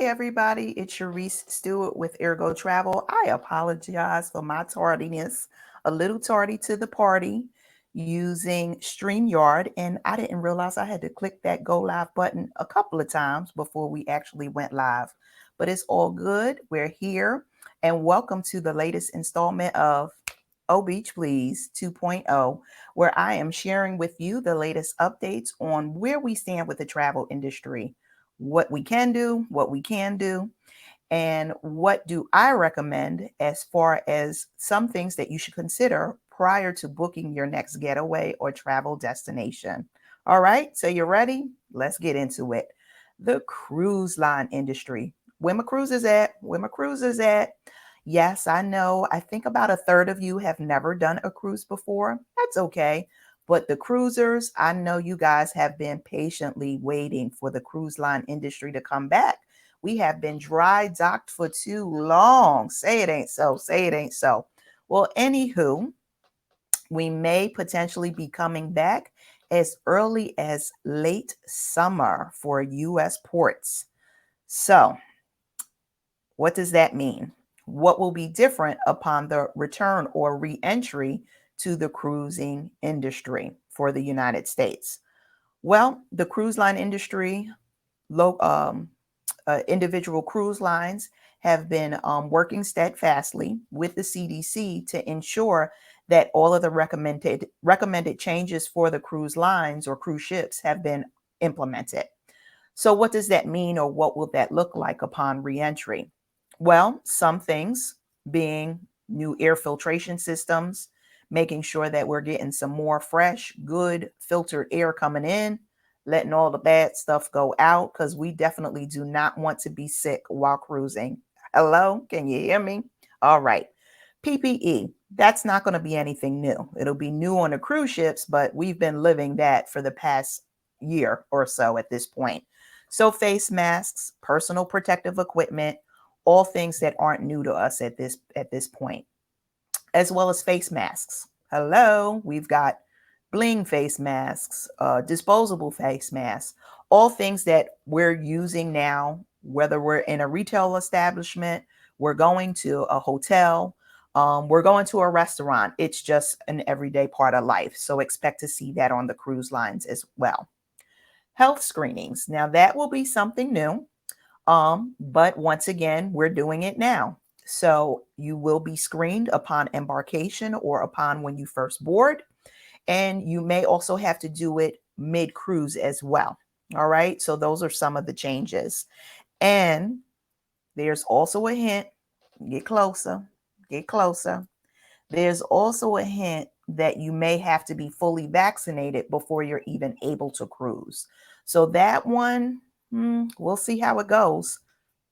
everybody. It's Sharice Stewart with Ergo Travel. I apologize for my tardiness, a little tardy to the party using StreamYard, and I didn't realize I had to click that go live button a couple of times before we actually went live. But it's all good. We're here, and welcome to the latest installment of Oh Beach Please 2.0, where I am sharing with you the latest updates on where we stand with the travel industry, what we can do, and what do I recommend as far as some things that you should consider prior to booking your next getaway or travel destination. All right, so you're ready? Let's get into it. The cruise line industry. Where my cruisers at? Where my cruisers at? Yes, I know. I think about a third of you have never done a cruise before. That's okay. But the cruisers, I know you guys have been patiently waiting for the cruise line industry to come back. We have been dry docked for too long. Say it ain't so. Say it ain't so. Well, anywho, we may potentially be coming back as early as late summer for U.S. ports. So, what does that mean? What will be different upon the return or re-entry to the cruising industry for the United States? Well, the cruise line industry, individual cruise lines have been working steadfastly with the CDC to ensure that all of the recommended changes for the cruise lines or cruise ships have been implemented. So what does that mean, or what will that look like upon reentry? Well, some things being new air filtration systems, making sure that we're getting some more fresh, good filtered air coming in, letting all the bad stuff go out, because we definitely do not want to be sick while cruising. Hello, can you hear me? All right. PPE, that's not going to be anything new. It'll be new on the cruise ships, but we've been living that for the past year or so at this point. So face masks, personal protective equipment, all things that aren't new to us at this point, as well as face masks. Hello, we've got bling face masks, disposable face masks, all things that we're using now, whether we're in a retail establishment, we're going to a hotel, we're going to a restaurant. It's just an everyday part of life. So expect to see that on the cruise lines as well. Health screenings. Now that will be something new. But once again, we're doing it now. So you will be screened upon embarkation or upon when you first board. And you may also have to do it mid-cruise as well. All right. So those are some of the changes. And there's also a hint. Get closer. Get closer. There's also a hint that you may have to be fully vaccinated before you're even able to cruise. So that one, we'll see how it goes.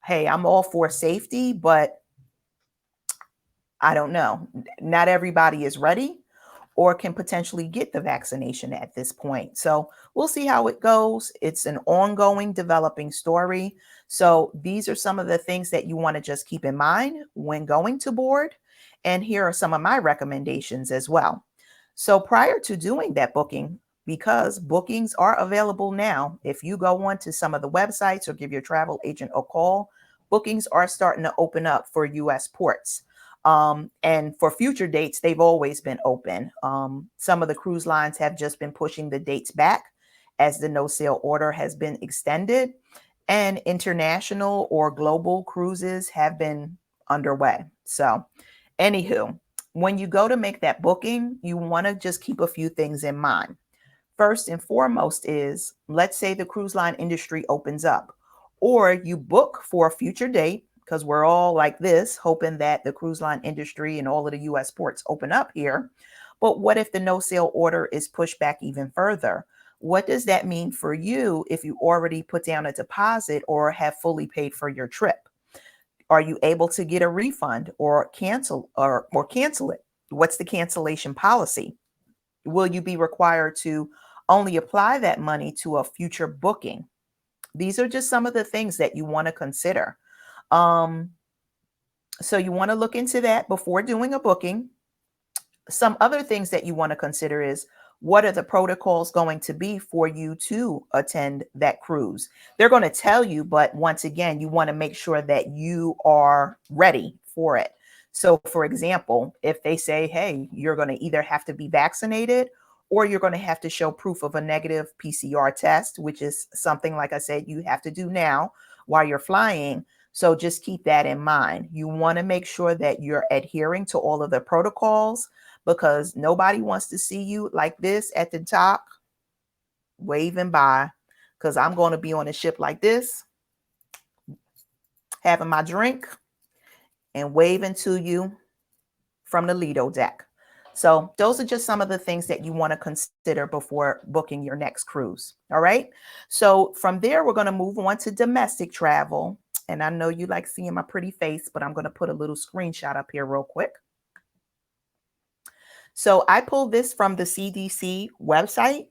Hey, I'm all for safety, but I don't know. Not everybody is ready or can potentially get the vaccination at this point. So we'll see how it goes. It's an ongoing developing story. So these are some of the things that you want to just keep in mind when going to board. And here are some of my recommendations as well. So prior to doing that booking, because bookings are available now, if you go on to some of the websites or give your travel agent a call, bookings are starting to open up for US ports. And for future dates, they've always been open. Some of the cruise lines have just been pushing the dates back as the no sail order has been extended, and international or global cruises have been underway. So, anywho, when you go to make that booking, you want to just keep a few things in mind. First and foremost is, let's say the cruise line industry opens up, or you book for a future date, because we're all like this, hoping that the cruise line industry and all of the US ports open up here. But what if the no sail order is pushed back even further? What does that mean for you if you already put down a deposit or have fully paid for your trip? Are you able to get a refund or cancel it? What's the cancellation policy? Will you be required to only apply that money to a future booking? These are just some of the things that you want to consider. Um, so you want to look into that before doing a booking. Some other things that you want to consider is, what are the protocols going to be for you to attend that cruise? They're going to tell you, but once again, you want to make sure that you are ready for it. So, for example, if they say, hey, you're going to either have to be vaccinated or you're going to have to show proof of a negative PCR test, which is something, like I said, you have to do now while you're flying. So just keep that in mind. You want to make sure that you're adhering to all of the protocols, because nobody wants to see you like this at the top waving by, because I'm going to be on a ship like this, having my drink and waving to you from the Lido deck. So those are just some of the things that you want to consider before booking your next cruise. All right. So from there, we're going to move on to domestic travel. And I know you like seeing my pretty face, but I'm going to put a little screenshot up here real quick. So I pulled this from the CDC website,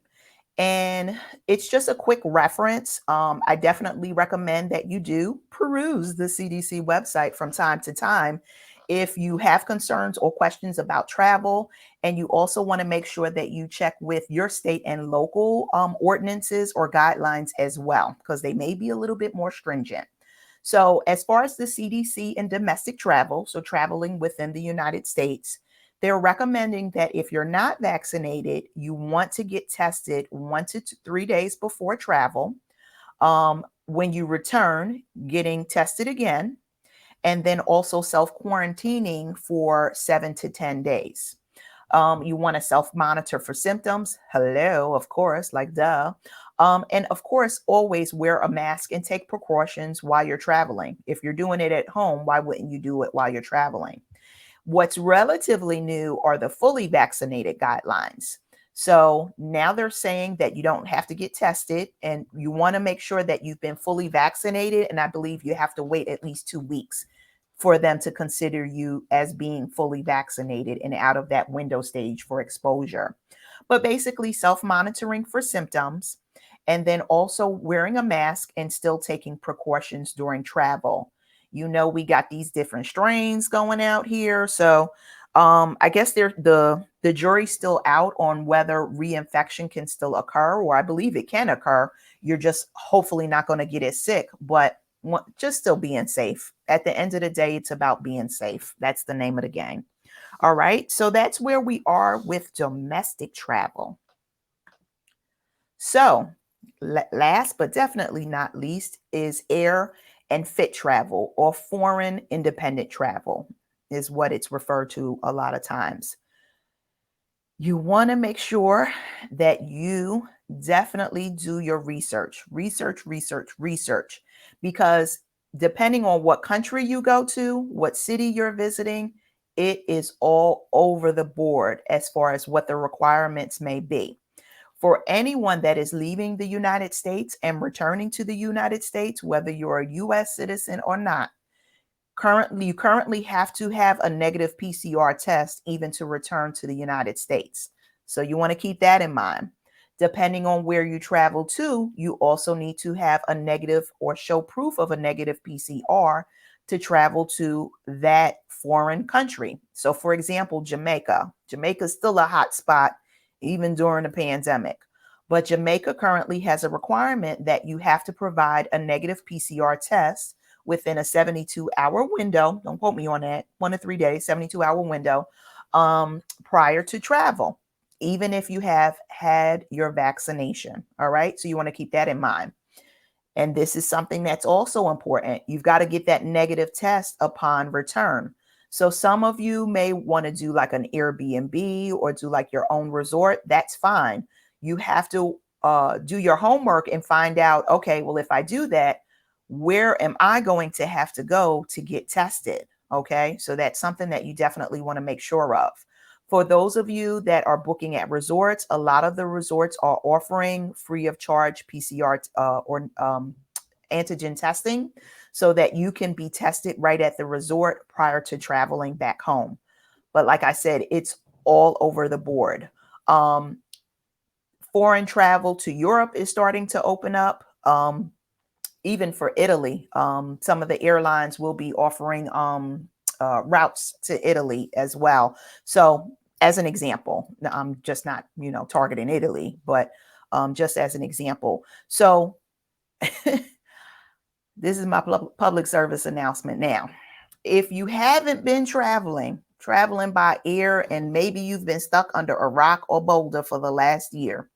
and it's just a quick reference. I definitely recommend that you do peruse the CDC website from time to time if you have concerns or questions about travel. And you also want to make sure that you check with your state and local ordinances or guidelines as well, because they may be a little bit more stringent. So as far as the CDC and domestic travel, so traveling within the United States, they're recommending that if you're not vaccinated, you want to get tested 1 to 3 days before travel. When you return, getting tested again, and then also self-quarantining for 7 to 10 days. You want to self-monitor for symptoms. Hello, of course, like duh. And of course, always wear a mask and take precautions while you're traveling. If you're doing it at home, why wouldn't you do it while you're traveling? What's relatively new are the fully vaccinated guidelines. So now they're saying that you don't have to get tested, and you want to make sure that you've been fully vaccinated. And I believe you have to wait at least 2 weeks for them to consider you as being fully vaccinated and out of that window stage for exposure. But basically, self-monitoring for symptoms, and then also wearing a mask and still taking precautions during travel. You know, we got these different strains going out here. So I guess the jury's still out on whether reinfection can still occur, or I believe it can occur. You're just hopefully not going to get it sick, but just still being safe. At the end of the day, it's about being safe. That's the name of the game. All right. So that's where we are with domestic travel. So last but definitely not least is air and fit travel, or foreign independent travel is what it's referred to a lot of times. You want to make sure that you definitely do your research, because depending on what country you go to, what city you're visiting, it is all over the board as far as what the requirements may be. For anyone that is leaving the United States and returning to the United States, whether you're a US citizen or not, you currently have to have a negative PCR test even to return to the United States. So you want to keep that in mind. Depending on where you travel to, you also need to have a negative or show proof of a negative PCR to travel to that foreign country. So for example, Jamaica. Jamaica is still a hot spot even during the pandemic. But Jamaica currently has a requirement that you have to provide a negative PCR test within a 72-hour window. Don't quote me on that. 1 to 3 days, 72-hour window prior to travel, even if you have had your vaccination. All right. So you want to keep that in mind. And this is something that's also important. You've got to get that negative test upon return. So some of you may want to do like an Airbnb or do like your own resort. That's fine. You have to do your homework and find out, okay, well, if I do that, where am I going to have to go to get tested? Okay, so that's something that you definitely want to make sure of. For those of you that are booking at resorts, a lot of the resorts are offering free of charge PCR or antigen testing, so that you can be tested right at the resort prior to traveling back home. But like I said, it's all over the board. Foreign travel to Europe is starting to open up. Even for Italy, some of the airlines will be offering routes to Italy as well. So as an example. I'm just not, targeting Italy, but just as an example. So this is my public service announcement now. If you haven't been traveling by air, and maybe you've been stuck under a rock or boulder for the last year,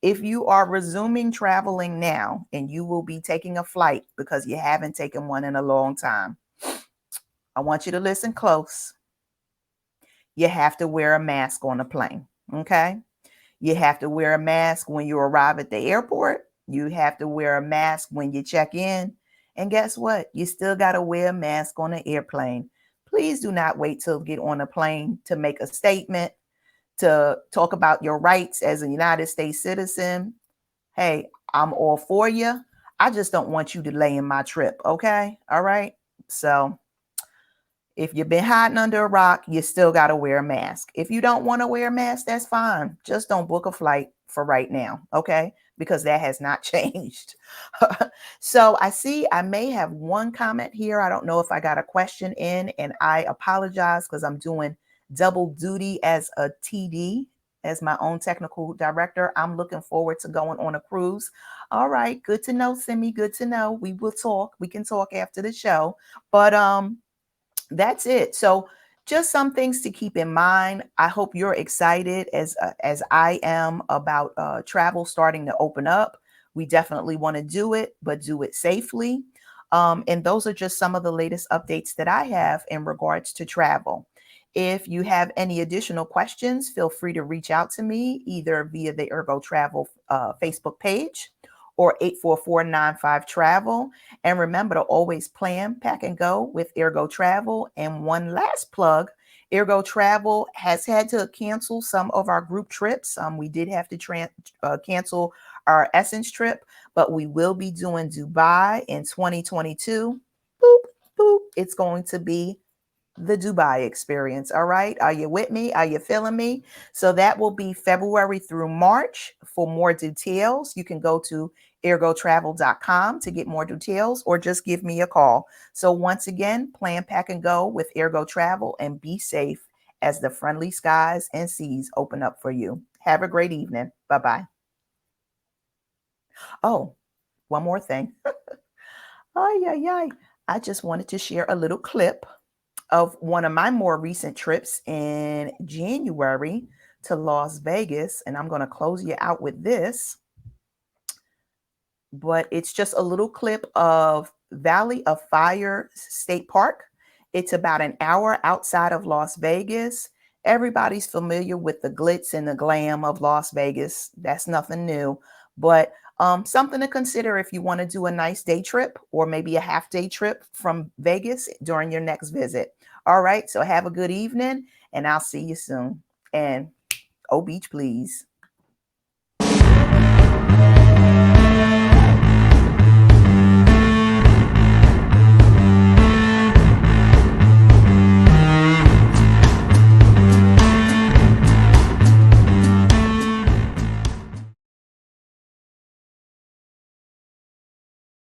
if you are resuming traveling now and you will be taking a flight because you haven't taken one in a long time, I want you to listen close. You have to wear a mask on a plane, okay? You have to wear a mask when you arrive at the airport. You have to wear a mask when you check in. And guess what? You still got to wear a mask on an airplane. Please do not wait till get on a plane to make a statement, to talk about your rights as a United States citizen. Hey, I'm all for you. I just don't want you delaying my trip. Okay. All right. So if you've been hiding under a rock, you still got to wear a mask. If you don't want to wear a mask, that's fine. Just don't book a flight for right now. Okay. Because that has not changed. So I see I may have one comment here. I don't know if I got a question in, and I apologize because I'm doing double duty as a TD, as my own technical director. I'm looking forward to going on a cruise. All right. Good to know, Simi. Good to know. We will talk. We can talk after the show. But that's it. So just some things to keep in mind. I hope you're excited as I am about travel starting to open up. We definitely want to do it, but do it safely. And those are just some of the latest updates that I have in regards to travel. If you have any additional questions, feel free to reach out to me either via the Ergo Travel Facebook page or 844-95-TRAVEL. And remember to always plan, pack, and go with Ergo Travel. And one last plug, Ergo Travel has had to cancel some of our group trips. We did have to cancel our Essence trip, but we will be doing Dubai in 2022. Boop, boop. It's going to be the Dubai experience. All right. Are you with me? Are you feeling me? So that will be February through March. For more details, you can go to ergotravel.com to get more details, or just give me a call. So once again, plan, pack, and go with Ergo Travel, and be safe as the friendly skies and seas open up for you. Have a great evening. Bye-bye. Oh, one more thing. Ay, ay, ay. I just wanted to share a little clip of one of my more recent trips in January to Las Vegas. And I'm going to close you out with this. But it's just a little clip of Valley of Fire State Park. It's about an hour outside of Las Vegas. Everybody's familiar with the glitz and the glam of Las Vegas. That's nothing new, but something to consider if you want to do a nice day trip or maybe a half day trip from Vegas during your next visit. All right, so have a good evening, and I'll see you soon. And oh, beach, please.